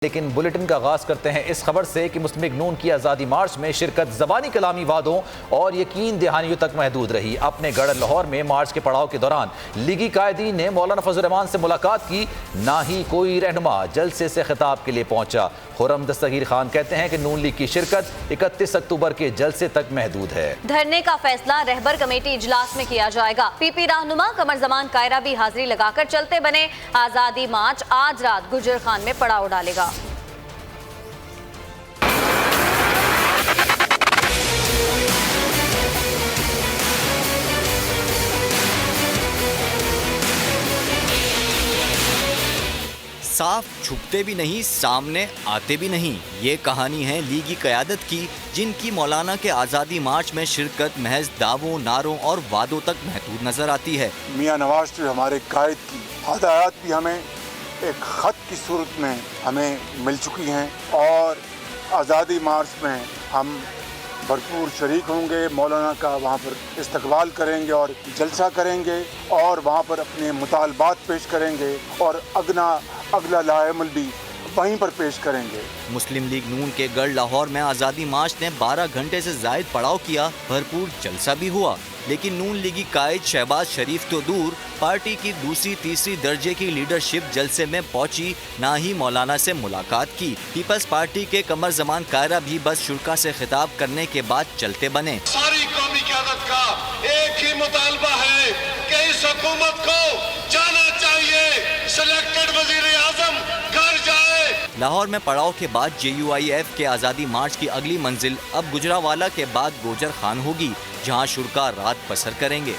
لیکن بلیٹن کا آغاز کرتے ہیں اس خبر سے کہ مسلم لیگ نون کی آزادی مارچ میں شرکت زبانی کلامی وعدوں اور یقین دہانیوں تک محدود رہی۔ اپنے گڑھ لاہور میں مارچ کے پڑاؤ کے دوران لیگی قائدین نے مولانا فضل الرحمان سے ملاقات کی، نہ ہی کوئی رہنما جلسے سے خطاب کے لیے پہنچا۔ خرم دستگیر خان کہتے ہیں کہ نون لیگ کی شرکت 31 اکتوبر کے جلسے تک محدود ہے۔ دھرنے کا فیصلہ رہبر کمیٹی اجلاس میں کیا جائے گا۔ پی پی رہنما قمر زمان کائرہ بھی حاضری لگا کر چلتے بنے۔ آزادی مارچ آج رات گجر خان میں پڑاؤ ڈالے گا۔ صاف چھپتے بھی نہیں، سامنے آتے بھی نہیں، یہ کہانی ہے لیگی قیادت کی، جن کی مولانا کے آزادی مارچ میں شرکت محض دعووں، نعروں اور وعدوں تک محدود نظر آتی ہے۔ میاں نواز شریف ہمارے قائد کی ہدایات بھی ہمیں ایک خط کی صورت میں ہمیں مل چکی ہیں، اور آزادی مارچ میں ہم بھرپور شریک ہوں گے۔ مولانا کا وہاں پر استقبال کریں گے اور جلسہ کریں گے، اور وہاں پر اپنے مطالبات پیش کریں گے، اور اگلا لائحہ بھی وہیں پر پیش کریں گے۔ مسلم لیگ نون کے گڑھ لاہور میں آزادی مارچ نے 12 گھنٹے سے زائد پڑاؤ کیا، بھرپور جلسہ بھی ہوا، لیکن نون لیگی قائد شہباز شریف تو دور، پارٹی کی دوسری تیسری درجے کی لیڈرشپ جلسے میں پہنچی، نہ ہی مولانا سے ملاقات کی۔ پیپلز پارٹی کے قمر زمان کائرہ بھی بس شرکا سے خطاب کرنے کے بعد چلتے بنے۔ ساری قومی قیادت کا ایک ہی مطالبہ ہے کہ اس حکومت کو جانا چاہیے، سلیکٹڈ وزیر اعظم گھر جائے۔ لاہور میں پڑاؤ کے بعد JUIF کے آزادی مارچ کی اگلی منزل اب گجرانوالہ کے بعد گوجر خان ہوگی، جہاں شرکا رات بسر کریں گے۔